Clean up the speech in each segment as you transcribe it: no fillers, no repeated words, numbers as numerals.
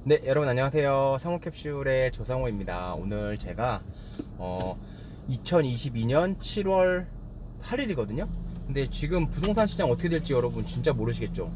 네, 여러분 안녕하세요. 상호캡슐의 조상호입니다. 오늘 제가 2022년 7월 8일이거든요. 근데 지금 부동산 시장 어떻게 될지 여러분 진짜 모르시겠죠?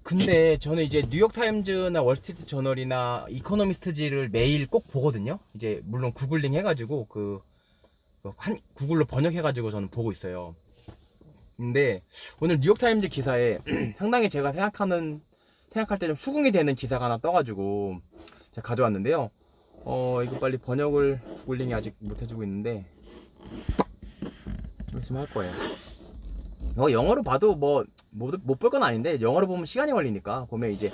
근데 저는 이제 뉴욕타임즈나 월스트리트 저널이나 이코노미스트지를 매일 꼭 보거든요. 이제 물론 구글링 해가지고 구글로 번역해가지고 저는 보고 있어요. 근데 오늘 뉴욕타임즈 기사에 상당히 제가 생각할 때 좀 수긍이 되는 기사가 하나 떠가지고 제가 가져왔는데요. 이거 빨리 번역을 구글링이 아직 못 해주고 있는데 좀 있으면 할 거예요. 영어로 봐도 못 볼 건 아닌데 영어로 보면 시간이 걸리니까 보면 이제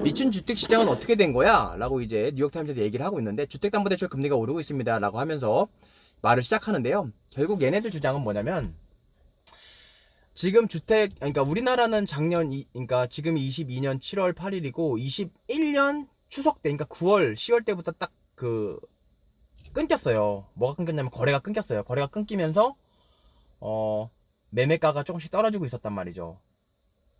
미친 주택 시장은 어떻게 된 거야? 라고 이제 뉴욕타임즈에서 얘기를 하고 있는데 주택담보대출 금리가 오르고 있습니다. 라고 하면서 말을 시작하는데요. 결국 얘네들 주장은 뭐냐면 지금 그러니까 우리나라는 그러니까 지금 22년 7월 8일이고 21년 추석 때, 그러니까 9월, 10월 때부터 딱 끊겼어요. 뭐가 끊겼냐면 거래가 끊겼어요. 거래가 끊기면서 매매가가 조금씩 떨어지고 있었단 말이죠.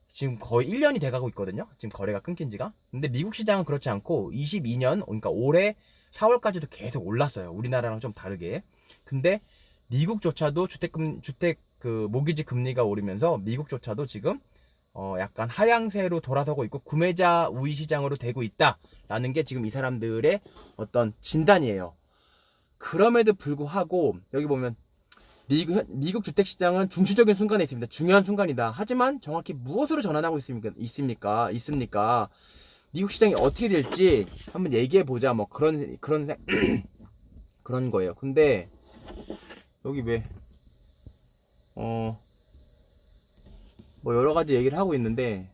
지금 거의 1년이 돼가고 있거든요. 지금 거래가 끊긴 지가. 근데 미국 시장은 그렇지 않고 22년, 그러니까 올해 4월까지도 계속 올랐어요. 우리나라랑 좀 다르게. 근데 미국조차도 주택 모기지 금리가 오르면서 미국조차도 지금 약간 하향세로 돌아서고 있고 구매자 우위 시장으로 되고 있다라는 게 지금 이 사람들의 어떤 진단이에요. 그럼에도 불구하고 여기 보면 미국 주택 시장은 중추적인 순간에 있습니다. 중요한 순간이다. 하지만 정확히 무엇으로 전환하고 있습니까? 미국 시장이 어떻게 될지 한번 얘기해 보자. 뭐 그런 그런 거예요. 근데 여기 뭐 여러 가지 얘기를 하고 있는데,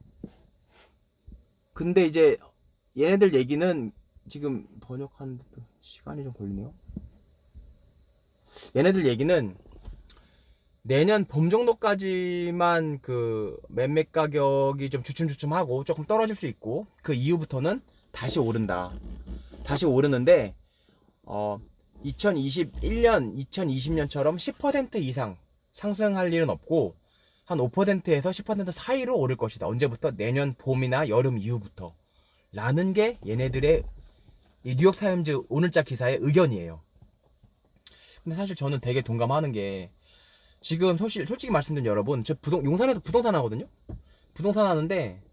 근데 이제 얘네들 얘기는 지금 번역하는데 또 시간이 좀 걸리네요. 얘네들 얘기는 내년 봄 정도까지만 매매 가격이 좀 주춤주춤하고 조금 떨어질 수 있고 그 이후부터는 다시 오른다. 다시 오르는데 2021년, 2020년처럼 10% 이상 상승할 일은 없고 한 5%에서 10% 사이로 오를 것이다. 언제부터? 내년 봄이나 여름 이후부터. 라는 게 얘네들의 이 뉴욕타임즈 오늘자 기사의 의견이에요. 근데 사실 저는 되게 동감하는 게 지금 솔직히 말씀드리면 여러분, 저 용산에서 부동산 하거든요. 부동산 하는데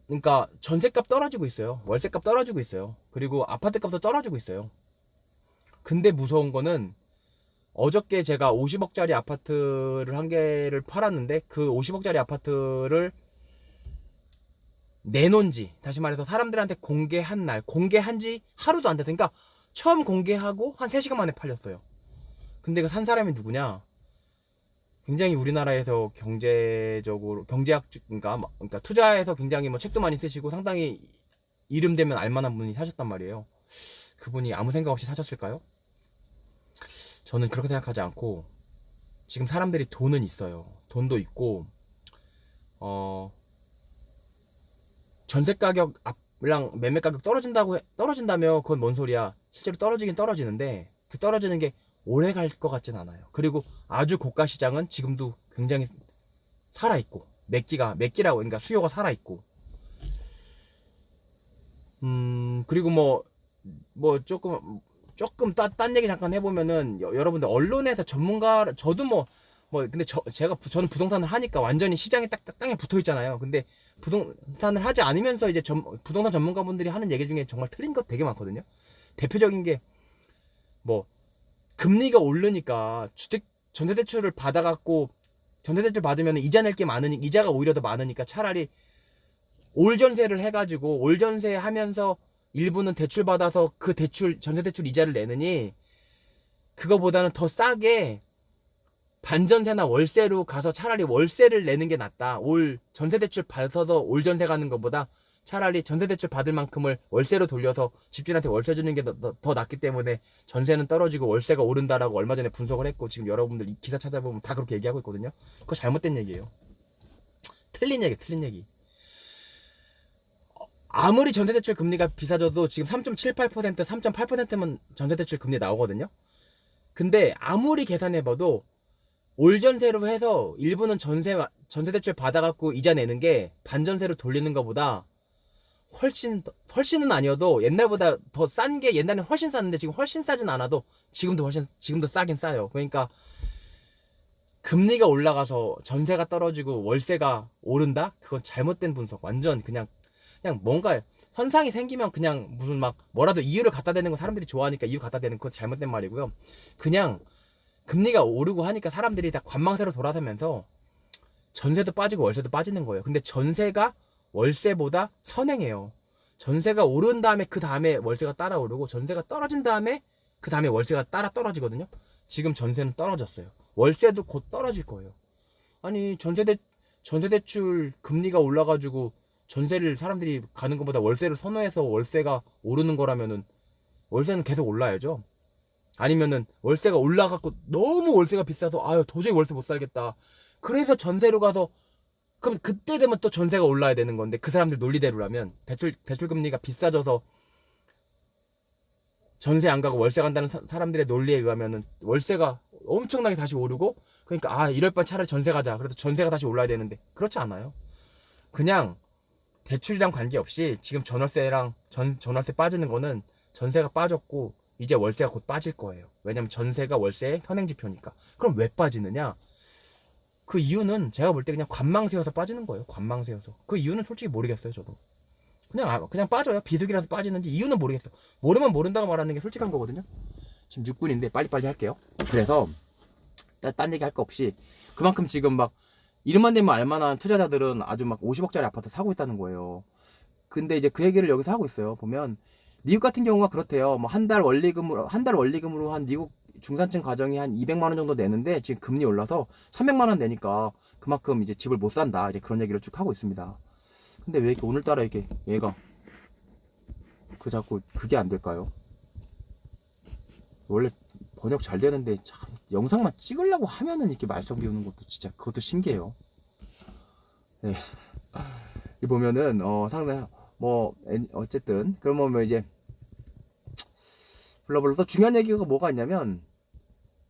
그러니까 전세값 떨어지고 있어요. 월세값 떨어지고 있어요. 그리고 아파트값도 떨어지고 있어요. 근데 무서운 거는 어저께 제가 50억짜리 아파트를 한 개를 팔았는데 그 50억짜리 아파트를 내놓은 지, 다시 말해서 사람들한테 공개한 지 하루도 안 돼서, 그러니까 처음 공개하고 한 3시간 만에 팔렸어요. 근데 그 산 사람이 누구냐? 굉장히 우리나라에서 그러니까 투자해서 굉장히 뭐 책도 많이 쓰시고 상당히 이름 되면 알만한 분이 사셨단 말이에요. 그분이 아무 생각 없이 사셨을까요? 저는 그렇게 생각하지 않고 지금 사람들이 돈은 있어요. 돈도 있고 전세 가격랑 매매 가격 떨어진다며 그건 뭔 소리야? 실제로 떨어지긴 떨어지는데 그 떨어지는 게 오래 갈 것 같진 않아요. 그리고 아주 고가 시장은 지금도 굉장히 살아있고 몇 끼라고, 그러니까 수요가 살아있고 그리고 조금 딴 얘기 잠깐 해보면은 여러분들 언론에서 근데 저는 부동산을 하니까 완전히 시장에 딱 땅에 붙어 있잖아요. 근데 부동산을 하지 않으면서 이제 부동산 전문가분들이 하는 얘기 중에 정말 틀린 것 되게 많거든요. 대표적인 게 금리가 오르니까 전세대출 받으면 이자 낼 게 많으니까, 이자가 오히려 더 많으니까 차라리 올전세를 해가지고 올전세 하면서 일부는 대출 받아서 그 전세대출 이자를 내느니 그거보다는 더 싸게 반전세나 월세로 가서 차라리 월세를 내는 게 낫다. 전세대출 받아서 올전세 가는 것보다 차라리 전세대출 받을 만큼을 월세로 돌려서 집주인한테 월세 주는 게 더 낫기 때문에 전세는 떨어지고 월세가 오른다라고 얼마 전에 분석을 했고, 지금 여러분들 이 기사 찾아보면 다 그렇게 얘기하고 있거든요. 그거 잘못된 얘기예요. 틀린 얘기. 아무리 전세대출 금리가 비싸져도 지금 3.78%, 3.8%면 전세대출 금리 나오거든요. 근데 아무리 계산해봐도 올 전세로 해서 일부는 전세 대출 받아갖고 이자 내는 게 반전세로 돌리는 것보다 훨씬은 아니어도 옛날보다 더 싼 게 옛날엔 훨씬 쌌는데 지금 훨씬 싸진 않아도 지금도 싸긴 싸요. 그러니까 금리가 올라가서 전세가 떨어지고 월세가 오른다? 그건 잘못된 분석. 완전 그냥 뭔가 현상이 생기면 그냥 무슨 막 뭐라도 이유를 갖다 대는 거 사람들이 좋아하니까 이유 갖다 대는 거 잘못된 말이고요. 그냥 금리가 오르고 하니까 사람들이 다 관망세로 돌아서면서 전세도 빠지고 월세도 빠지는 거예요. 근데 전세가 월세보다 선행해요. 전세가 오른 다음에 그 다음에 월세가 따라 오르고 전세가 떨어진 다음에 그 다음에 월세가 따라 떨어지거든요. 지금 전세는 떨어졌어요. 월세도 곧 떨어질 거예요. 아니 전세대출 금리가 올라가지고 전세를 사람들이 가는 것보다 월세를 선호해서 월세가 오르는 거라면은 월세는 계속 올라야죠. 아니면은 월세가 올라갔고 너무 월세가 비싸서 아유 도저히 월세 못 살겠다. 그래서 전세로 가서 그럼 그때 되면 또 전세가 올라야 되는 건데 그 사람들 논리대로라면 대출 금리가 비싸져서 전세 안 가고 월세 간다는 사람들의 논리에 의하면은 월세가 엄청나게 다시 오르고 그러니까 아 이럴 바엔 차라리 전세 가자. 그래도 전세가 다시 올라야 되는데 그렇지 않아요. 그냥 대출이랑 관계없이 지금 전월세 빠지는 거는 전세가 빠졌고 이제 월세가 곧 빠질 거예요. 왜냐면 전세가 월세의 선행지표니까. 그럼 왜 빠지느냐? 그 이유는 제가 볼 때 그냥 관망세여서 빠지는 거예요. 관망세여서. 그 이유는 솔직히 모르겠어요. 저도. 그냥 빠져요. 비수기라서 빠지는지 이유는 모르겠어. 모르면 모른다고 말하는 게 솔직한 거거든요. 지금 6분인데 빨리빨리 할게요. 그래서 딴 얘기 할 거 없이 그만큼 지금 막 이름만 되면 알만한 투자자들은 아주 막 50억짜리 아파트 사고 있다는 거예요. 근데 이제 그 얘기를 여기서 하고 있어요. 보면 미국 같은 경우가 그렇대요. 뭐 한 달 원리금으로 한 미국 중산층 가정이 한 200만 원 정도 내는데 지금 금리 올라서 300만 원 내니까 그만큼 이제 집을 못 산다. 이제 그런 얘기를 쭉 하고 있습니다. 근데 왜 이렇게 오늘따라 이렇게 얘가 자꾸 그게 안 될까요? 원래 번역 잘 되는데 참 영상만 찍으려고 하면은 이렇게 말썽 비우는 것도 진짜 그것도 신기해요. 네. 이 보면은 상당히 뭐 어쨌든 그러면 뭐 이제 또 중요한 얘기가 뭐가 있냐면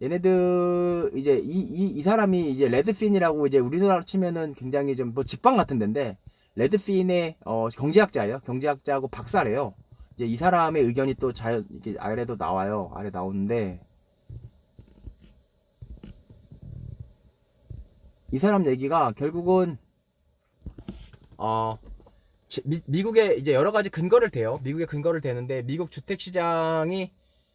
얘네들 이제 이 사람이 이제 레드핀이라고 이제 우리나라로 치면은 굉장히 좀 뭐 직방 같은 데인데 레드핀의 경제학자예요. 경제학자하고 박사래요. 이제 이 사람의 의견이 또 이렇게 아래도 나와요. 아래 나오는데 이 사람 얘기가 결국은 미국에 이제 여러 가지 근거를 대요. 미국의 근거를 대는데 미국 주택 시장이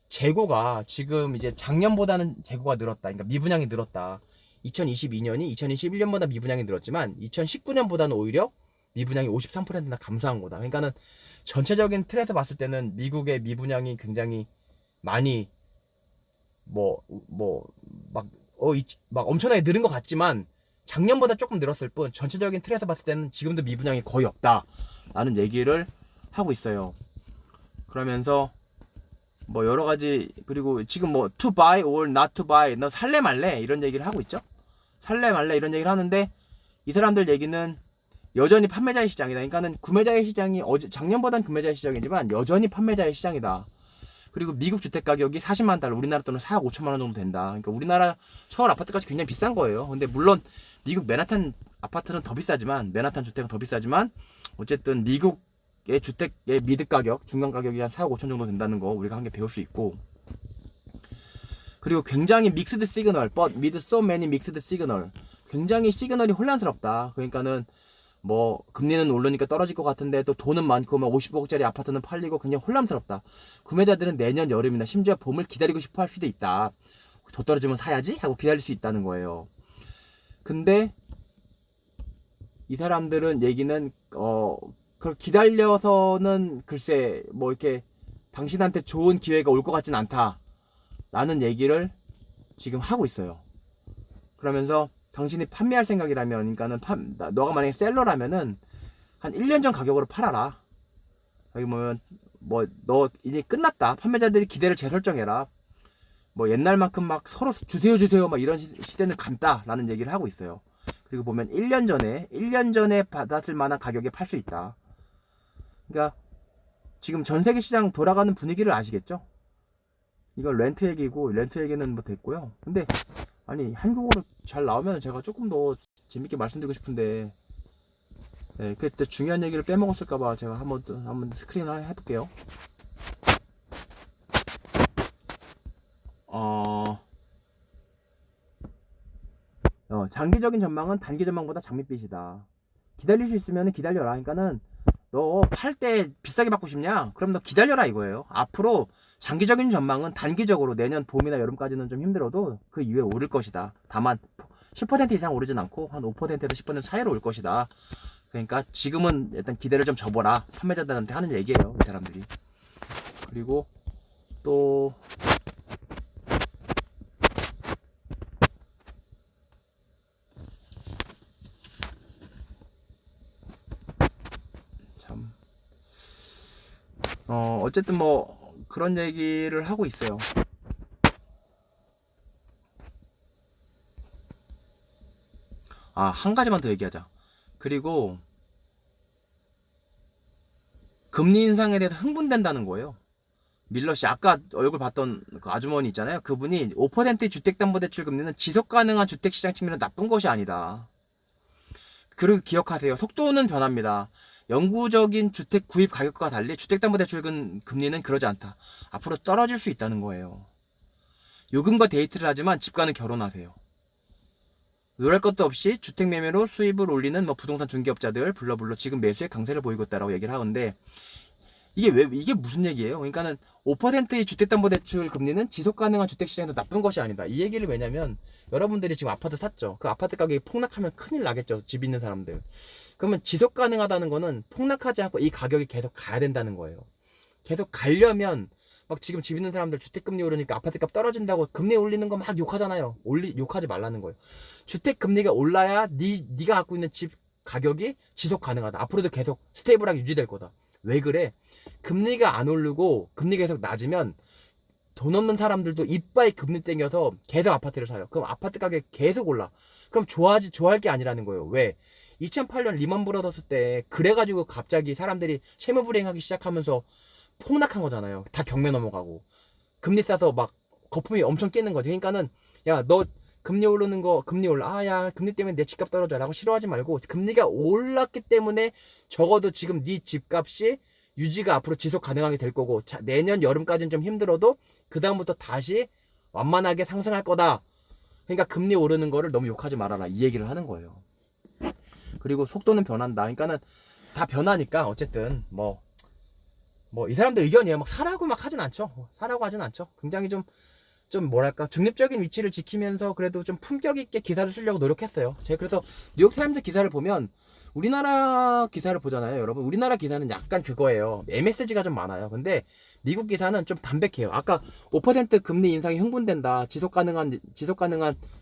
재고가 지금 이제 작년보다는 재고가 늘었다. 그러니까 미분양이 늘었다. 2022년이 2021년보다 미분양이 늘었지만 2019년보다는 오히려 미분양이 53%나 감소한 거다. 그러니까는 전체적인 틀에서 봤을 때는 미국의 미분양이 굉장히 많이 막 엄청나게 늘은 것 같지만 작년보다 조금 늘었을 뿐 전체적인 틀에서 봤을 때는 지금도 미분양이 거의 없다 라는 얘기를 하고 있어요. 그러면서 뭐 여러 가지 그리고 지금 뭐 to buy or not to buy 너 살래 말래 이런 얘기를 하고 있죠. 살래 말래 이런 얘기를 하는데 이 사람들 얘기는 여전히 판매자의 시장이다. 그러니까는 구매자의 시장이 작년보단 구매자의 시장이지만 여전히 판매자의 시장이다. 그리고 미국 주택 가격이 40만 달러, 우리나라 돈은 4억 5천만 원 정도 된다. 그러니까 우리나라 서울 아파트값이 굉장히 비싼 거예요. 근데 물론 미국 맨하탄 아파트는 더 비싸지만 맨하탄 주택은 더 비싸지만 어쨌든 미국의 주택의 미드 가격, 중간 가격이 한 4억 5천 정도 된다는 거 우리가 한 개 배울 수 있고 그리고 굉장히 믹스드 시그널, but with so many mixed signal. 굉장히 시그널이 혼란스럽다. 그러니까는 뭐 금리는 오르니까 떨어질 것 같은데 또 돈은 많고 막 50억짜리 아파트는 팔리고 굉장히 혼란스럽다. 구매자들은 내년 여름이나 심지어 봄을 기다리고 싶어 할 수도 있다. 더 떨어지면 사야지 하고 기다릴 수 있다는 거예요. 근데 이 사람들은 얘기는 그걸 기다려서는 글쎄 뭐 이렇게 당신한테 좋은 기회가 올 것 같진 않다 라는 얘기를 지금 하고 있어요. 그러면서 당신이 판매할 생각이라면, 그러니까는 너가 만약에 셀러라면은 한 1년 전 가격으로 팔아라. 여기 보면 너 이제 끝났다. 판매자들이 기대를 재설정해라. 뭐 옛날만큼 막 서로 주세요 막 이런 시대는 간다라는 얘기를 하고 있어요. 그리고 보면 1년 전에 받았을 만한 가격에 팔 수 있다. 그러니까 지금 전 세계 시장 돌아가는 분위기를 아시겠죠? 이건 렌트 얘기고 렌트 얘기는 뭐 됐고요. 근데 아니 한국어로 잘 나오면 제가 조금 더 재밌게 말씀드리고 싶은데 네, 그때 중요한 얘기를 빼먹었을까봐 제가 한번 스크린 해볼게요. 어, 장기적인 전망은 단기 전망보다 장밋빛이다. 기다릴 수 있으면 기다려라. 그러니까는 너 팔 때 비싸게 받고 싶냐? 그럼 너 기다려라 이거예요. 앞으로 장기적인 전망은 단기적으로 내년 봄이나 여름까지는 좀 힘들어도 그 이후에 오를 것이다. 다만 10% 이상 오르진 않고 한 5%에서 10% 사이로 올 것이다. 그러니까 지금은 일단 기대를 좀 접어라. 판매자들한테 하는 얘기예요, 이 사람들이. 그리고 또 참, 어쨌든 뭐 그런 얘기를 하고 있어요. 아, 한 가지만 더 얘기하자. 그리고 금리 인상에 대해서 흥분된다는 거예요. 밀러씨 아까 얼굴 봤던 그 아주머니 있잖아요. 그분이 5% 주택담보대출 금리는 지속 가능한 주택시장 측면은 나쁜 것이 아니다. 그리고 기억하세요. 속도는 변합니다. 영구적인 주택 구입 가격과 달리 주택담보대출 금리는 그러지 않다. 앞으로 떨어질 수 있다는 거예요. 요금과 데이트를 하지만 집과는 결혼하세요. 노랄 것도 없이 주택 매매로 수입을 올리는 뭐 부동산 중개업자들 불러 지금 매수에 강세를 보이고 있다라고 얘기를 하는데 이게 무슨 얘기예요? 그러니까는 5%의 주택담보대출 금리는 지속 가능한 주택시장에서 나쁜 것이 아니다. 이 얘기를 왜냐면 여러분들이 지금 아파트 샀죠. 그 아파트 가격이 폭락하면 큰일 나겠죠. 집 있는 사람들. 그러면 지속 가능하다는 거는 폭락하지 않고 이 가격이 계속 가야 된다는 거예요. 계속 가려면 막 지금 집 있는 사람들 주택금리 오르니까 아파트값 떨어진다고 금리 올리는 거 막 욕하잖아요. 욕하지 말라는 거예요. 주택금리가 올라야 네가 갖고 있는 집 가격이 지속 가능하다. 앞으로도 계속 스테이블하게 유지될 거다. 왜 그래? 금리가 안 오르고 금리가 계속 낮으면 돈 없는 사람들도 이빠이 금리 땡겨서 계속 아파트를 사요. 그럼 아파트 가격이 계속 올라. 그럼 좋아할 게 아니라는 거예요. 왜? 2008년 리먼 브러더스 때 그래가지고 갑자기 사람들이 채무 불이행하기 시작하면서 폭락한 거잖아요. 다 경매 넘어가고 금리 싸서 막 거품이 엄청 깨는 거지. 그러니까는 야 너 금리 오르는 거 금리 올라 아야 금리 때문에 내 집값 떨어져라고 싫어하지 말고 금리가 올랐기 때문에 적어도 지금 네 집값이 유지가 앞으로 지속 가능하게 될 거고 내년 여름까지는 좀 힘들어도 그 다음부터 다시 완만하게 상승할 거다. 그러니까 금리 오르는 거를 너무 욕하지 말아라 이 얘기를 하는 거예요. 그리고 속도는 변한다. 그러니까는 다 변하니까 어쨌든 뭐 이 사람들 의견이에요. 막 사라고 막 하진 않죠. 사라고 하진 않죠. 굉장히 좀 뭐랄까 중립적인 위치를 지키면서 그래도 좀 품격 있게 기사를 쓰려고 노력했어요. 제가 그래서 뉴욕타임즈 기사를 보면 우리나라 기사를 보잖아요, 여러분. 우리나라 기사는 약간 그거예요. MSG가 좀 많아요. 근데 미국 기사는 좀 담백해요. 아까 5% 금리 인상이 흥분된다. 지속 가능한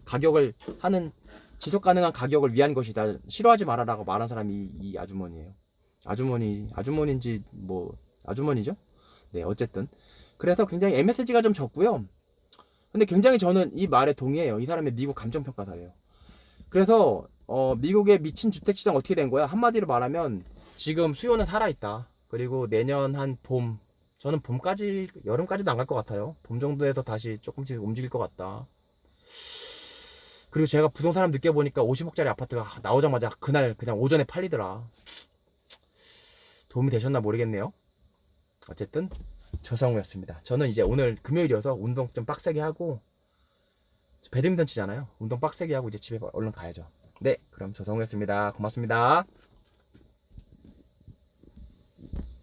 가격을 하는 지속 가능한 가격을 위한 것이다. 싫어하지 말아라고 말한 사람이 이 아주머니예요. 아주머니인지 뭐 아주머니죠? 네, 어쨌든 그래서 굉장히 MSG가 좀 적고요. 근데 굉장히 저는 이 말에 동의해요. 이 사람의 미국 감정평가사예요. 그래서 미국의 미친 주택시장 어떻게 된 거야? 한마디로 말하면 지금 수요는 살아있다. 그리고 내년 한 봄, 저는 봄까지 여름까지도 안 갈 것 같아요. 봄 정도에서 다시 조금씩 움직일 것 같다. 그리고 제가 부동산 느껴보니까 50억짜리 아파트가 나오자마자 그날 그냥 오전에 팔리더라. 도움이 되셨나 모르겠네요. 어쨌든 조성우였습니다. 저는 이제 오늘 금요일이어서 운동 좀 빡세게 하고 배드민턴 치잖아요. 운동 빡세게 하고 이제 집에 얼른 가야죠. 네, 그럼 조성우였습니다. 고맙습니다.